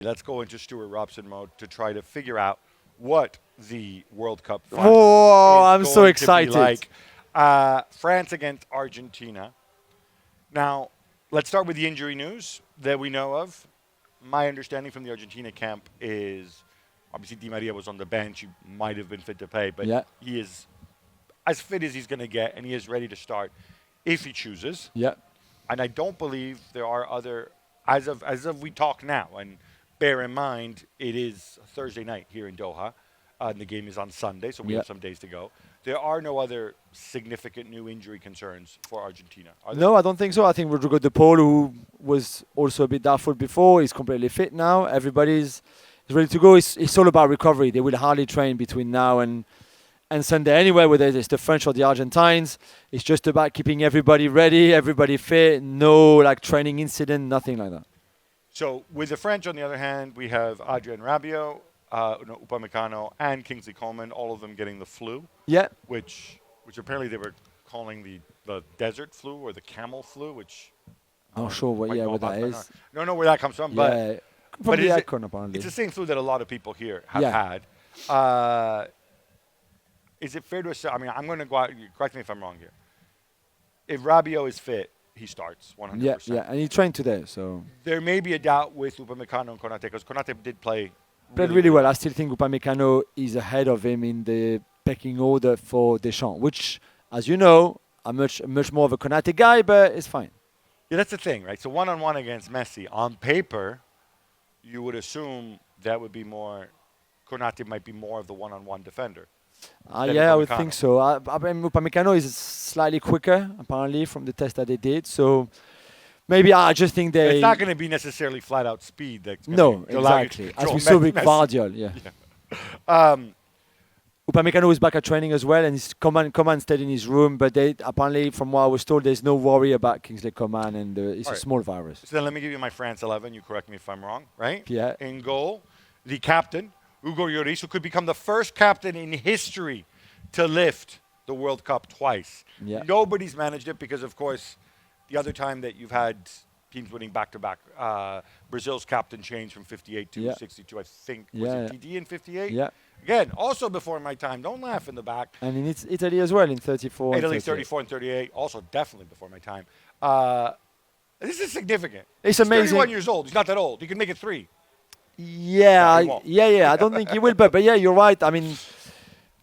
Let's go into Stuart Robson mode to try to figure out what the World Cup final Oh, I'm is so going to be excited. like. France against Argentina. Now, let's start with the injury news that we know of. My understanding from the Argentina camp is obviously Di Maria was on the bench. He might have been fit to play, but he is as fit as he's going to get, and he is ready to start if he chooses. Yeah. And I don't believe there are other, as of we talk now, and bear in mind it is Thursday night here in Doha, and the game is on Sunday, so we have some days to go. There are no other significant new injury concerns for Argentina, are there? No, I don't think so. I think Rodrigo De Paul, who was also a bit doubtful before, is completely fit now. Everybody's ready to go. It's all about recovery. They will hardly train between now and Sunday anyway, whether it's the French or the Argentines. It's just about keeping everybody ready, everybody fit, no like training incident, nothing like that. So with the French, on the other hand, we have Adrien Rabiot, Upamecano, and Kingsley Coman, all of them getting the flu. Yeah. Which apparently they were calling the desert flu or the camel flu, which Not sure what that is. No, know where that comes from, but from the icon apparently. It's the same flu that a lot of people here have had. Is it fair to say? I mean, I'm going to go out. Correct me if I'm wrong here. If Rabiot is fit, he starts 100%. Yeah, and he trained today, so there may be a doubt with Upamecano and Konate because Konate did play. Played really well. I still think Upamecano is ahead of him in the pecking order for Deschamps, which, as you know, I'm much more of a Konate guy, but it's fine. Yeah, that's the thing, right? So one-on-one against Messi, on paper, you would assume that would be more. Konate might be more of the one-on-one defender. I would think so. Upamecano is slightly quicker, apparently, from the test that they did. So maybe I just think it's not going to be necessarily flat-out speed. That's exactly. As we saw with Gvardiol, Upamecano is back at training as well, and his Coman stayed in his room. But apparently, from what I was told, there's no worry about Kingsley Coman, and it's a small virus. So then let me give you my France 11. You correct me if I'm wrong, right? Yeah. In goal, the captain, Hugo Lloris, who could become the first captain in history to lift the World Cup twice. Yeah. Nobody's managed it because, of course, the other time that you've had teams winning back-to-back, Brazil's captain changed from 58 to 62, I think. Was it TD in 58? Yeah. Again, also before my time. Don't laugh in the back. And in Italy as well in 34. Italy 34 and 38, also definitely before my time. This is significant. It's He's amazing. 31 years old. He's not that old. He can make it 3. Yeah. I don't think he will, but yeah, you're right. I mean,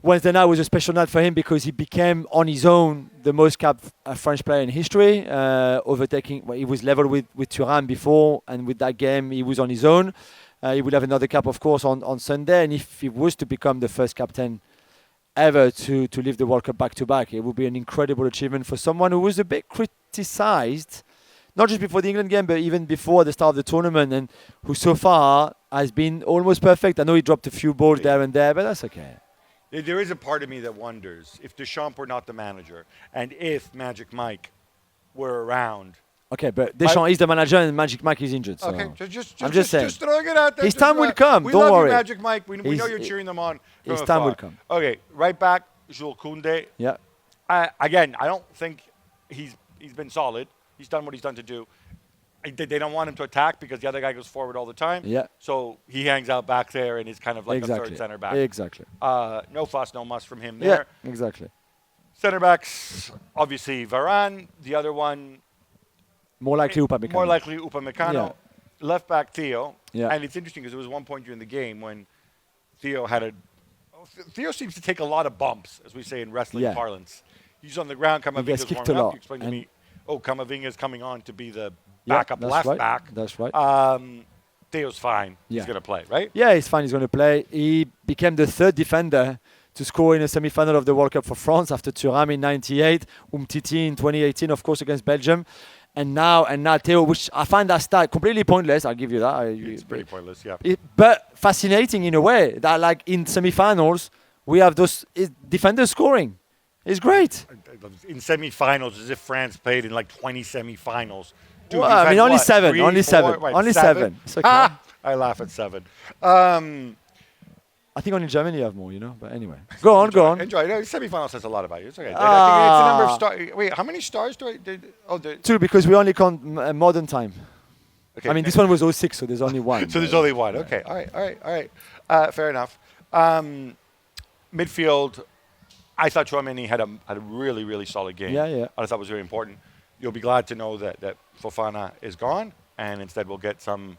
Wednesday night was a special night for him because he became on his own the most capped French player in history, overtaking. Well, he was level with Thuram before, and with that game, he was on his own. He will have another cap, of course, on Sunday, and if he was to become the first captain ever to lift the World Cup back-to-back, it would be an incredible achievement for someone who was a bit criticised, not just before the England game, but even before the start of the tournament, and who so far has been almost perfect. I know he dropped a few balls there and there, but that's okay. There is a part of me that wonders if Deschamps were not the manager and if Magic Mike were around. Okay, but Deschamps is the manager and Magic Mike is injured. So okay, I'm just saying. Just throwing it out there. His time will come. We Don't love worry. You, Magic Mike. We know you're cheering them on. His time will come. Okay, right back, Jules Koundé. Yeah. Again, I don't think he's been solid. He's done what he's done to do. They don't want him to attack because the other guy goes forward all the time. Yeah. So he hangs out back there and is kind of like a third center back. Exactly. No fuss, no muss from him there. Yeah, exactly. Center backs, obviously Varane. The other one, more likely Upamecano. Yeah. Left back Theo. Yeah. And it's interesting because there was one point during the game when Theo seems to take a lot of bumps, as we say in wrestling parlance. He's on the ground. Camavinga's warming up. You explained to me, Camavinga's coming on to be the backup back. That's right. Theo's fine. He's going to play, right? Yeah, he's fine. He's going to play. He became the third defender to score in a semi-final of the World Cup for France after Thuram in 98, Umtiti in 2018, of course, against Belgium. And now Theo, which I find that stat completely pointless. I'll give you that. It's pretty pointless, yeah. But fascinating in a way that, like, in semi-finals, we have those defenders scoring. It's great. In semi-finals, as if France played in like 20 semi-finals. Dude, well, I mean, only seven. Three, only four, seven. right, only seven. It's okay. I laugh at 7. I think only Germany have more, but anyway. Go on. Enjoy. No, semi-final says a lot about you. It's okay. I think it's a number of stars. Wait, how many stars do I... 2, because we only count modern time. Okay. I mean, this one was 06, so there's only one. So there's only one. Okay. All right. Fair enough. Midfield, I thought Chouameni had a really, really solid game. Yeah. I thought it was very important. You'll be glad to know that Fofana is gone, and instead we'll get some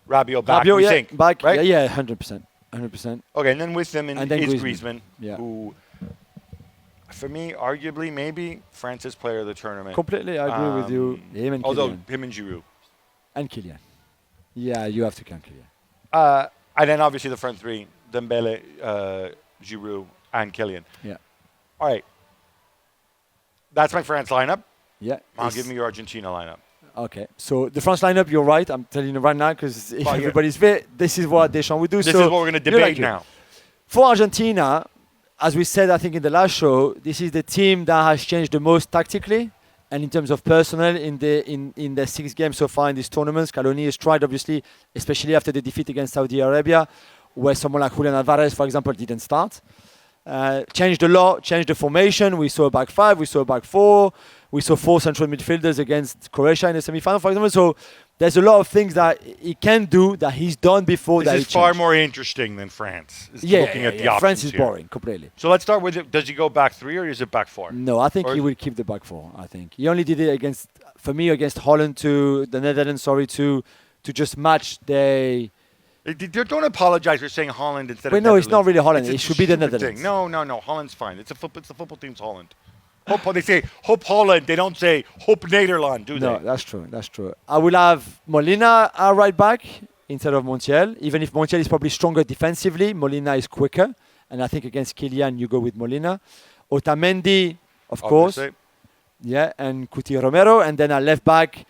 Rabiot back, we think. Back, right? Yeah, 100%. 100%. Okay, and then with them is Griezmann. who, for me, arguably, maybe France's player of the tournament. Completely, I agree with you. Him and Kylian. Him and Giroud. And Kylian. Yeah, you have to count Kylian. And then obviously the front three, Dembele, Giroud, and Kylian. Yeah. All right. That's my France lineup. Yeah. Now give me your Argentina lineup. Okay. So the France lineup, you're right. I'm telling you right now because if everybody's fit, this is what Deschamps would do. This is what we're going to debate now. For Argentina, as we said, I think in the last show, this is the team that has changed the most tactically and in terms of personnel in the 6 games so far in this tournament. Scaloni has tried, obviously, especially after the defeat against Saudi Arabia, where someone like Julien Alvarez, for example, didn't start. Changed a lot, changed the formation. We saw a back 5, we saw a back 4. We saw 4 central midfielders against Croatia in the semi-final, for example. So there's a lot of things that he can do that he's done before. This is far more interesting than France. Looking at the options France is boring, completely. So let's start with it. Does he go back 3 or is it back 4? No, I think he will keep the back 4, I think. He only did it against Holland the Netherlands, to just match the... Don't apologize for saying Holland instead of Netherlands. No, it's not really Holland. It should be the Netherlands. No. Holland's fine. It's the football team's Holland. They say Hope Holland. They don't say Hope Nederland, do they? No, that's true. I will have Molina right back instead of Montiel. Even if Montiel is probably stronger defensively, Molina is quicker. And I think against Kylian, you go with Molina. Otamendi, of course. Yeah, and Coutinho Romero. And then a left back.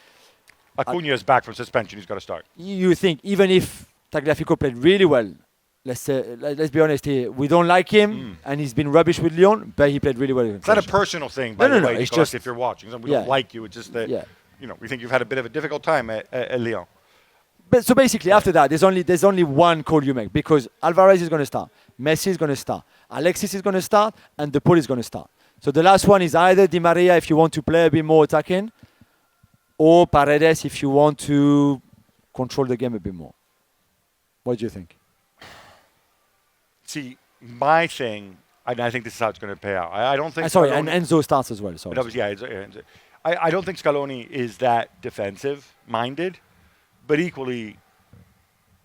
Acuna is back from suspension. He's got to start. You think, even if Tagliafico played really well, let's be honest here, we don't like him, and he's been rubbish with Lyon, but he played really well. It's not a personal thing, by the way. It's just if you're watching, we don't like you. It's just that we think you've had a bit of a difficult time at Lyon. But so basically, after that, there's only one call you make, because Alvarez is going to start, Messi is going to start, Alexis is going to start, and De Paul is going to start. So the last one is either Di Maria if you want to play a bit more attacking, or Paredes if you want to control the game a bit more. What do you think? See, my thing, and I think this is how it's going to pay out. I don't think. And Enzo starts as well. Sorry. I don't think Scaloni is that defensive-minded, but equally,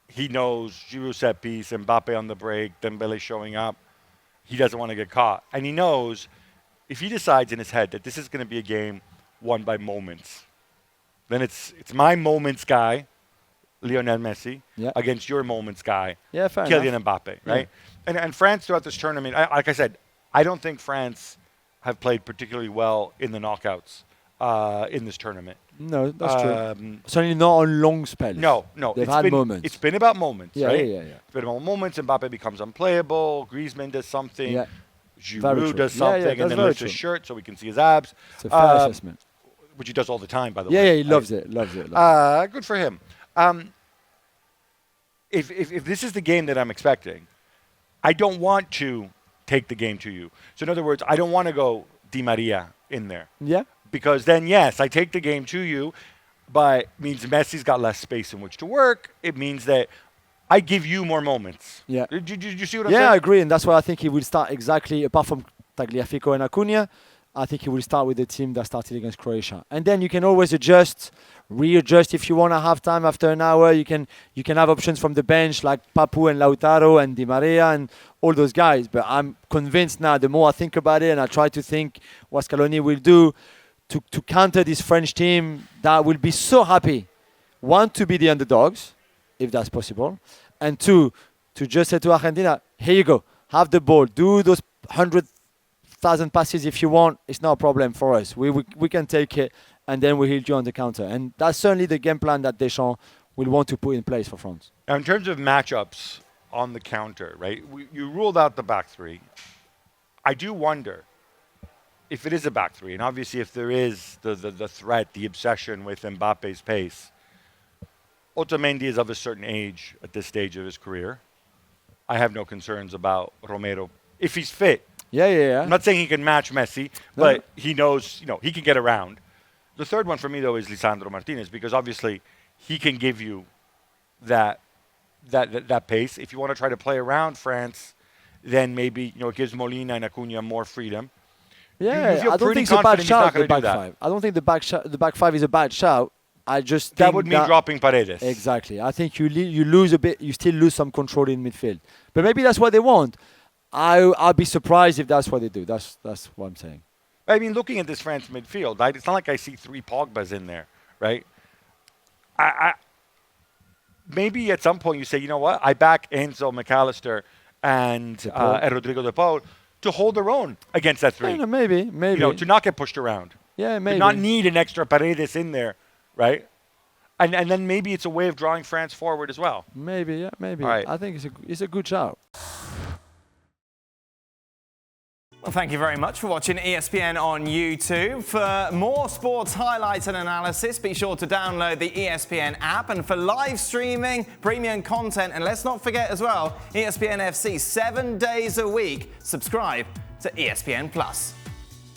he knows Giroud set piece, Mbappe on the break, Dembele showing up. He doesn't want to get caught, and he knows if he decides in his head that this is going to be a game won by moments, then it's my moments guy, Lionel Messi, against your moments guy, Kylian Mbappe, right? Yeah. And France throughout this tournament, like I said, I don't think France have played particularly well in the knockouts in this tournament. No, that's true. Certainly not on long spells. No. They've had moments. It's been about moments, right? Yeah. It's been about moments. Mbappe becomes unplayable. Griezmann does something. Yeah. Giroud does something and then lifts his shirt so we can see his abs. It's a fair assessment. Which he does all the time, by the way. Yeah, he loves it. Good for him. If this is the game that I'm expecting, I don't want to take the game to you. So in other words, I don't want to go Di Maria in there. Yeah. Because then, yes, I take the game to you, but it means Messi's got less space in which to work. It means that I give you more moments. Yeah. Did you see what I'm saying? Yeah, I agree. And that's why I think he will start exactly, apart from Tagliafico and Acuna, I think he will start with the team that started against Croatia. And then you can always readjust if you want to have time after an hour. You can have options from the bench like Papu and Lautaro and Di Maria and all those guys. But I'm convinced now, the more I think about it and I try to think what Scaloni will do to counter this French team that will be so happy, one, to be the underdogs, if that's possible, and two, to just say to Argentina, here you go, have the ball, do those 100,000 passes if you want. It's not a problem for us. We can take it, and then we hit you on the counter. And that's certainly the game plan that Deschamps will want to put in place for France. Now, in terms of matchups on the counter, right, you ruled out the back three. I do wonder if it is a back three, and obviously if there is the threat, the obsession with Mbappe's pace. Otamendi is of a certain age at this stage of his career. I have no concerns about Romero if he's fit. Yeah. I'm not saying he can match Messi, but he knows, he can get around. The third one for me, though, is Lisandro Martinez, because obviously he can give you that pace. If you want to try to play around France, then maybe it gives Molina and Acuna more freedom. Yeah, I don't think it's a bad shout. The back five. I don't think the back five is a bad shout. I just think that would mean dropping Paredes. Exactly. I think you lose a bit. You still lose some control in midfield. But maybe that's what they want. I'll be surprised if that's what they do. That's what I'm saying. I mean, looking at this France midfield, it's not like I see 3 Pogbas in there, right? Maybe at some point you say, you know what? I back Enzo, McAllister, and Rodrigo de Paul to hold their own against that 3. Yeah, maybe. To not get pushed around. Yeah, maybe. To not need an extra Paredes in there, right? And then maybe it's a way of drawing France forward as well. Maybe, yeah, maybe. Right. I think it's a good shout. Well, thank you very much for watching ESPN on YouTube. For more sports highlights and analysis, be sure to download the ESPN app. And for live streaming, premium content, and let's not forget as well, ESPN FC 7 days a week. Subscribe to ESPN Plus.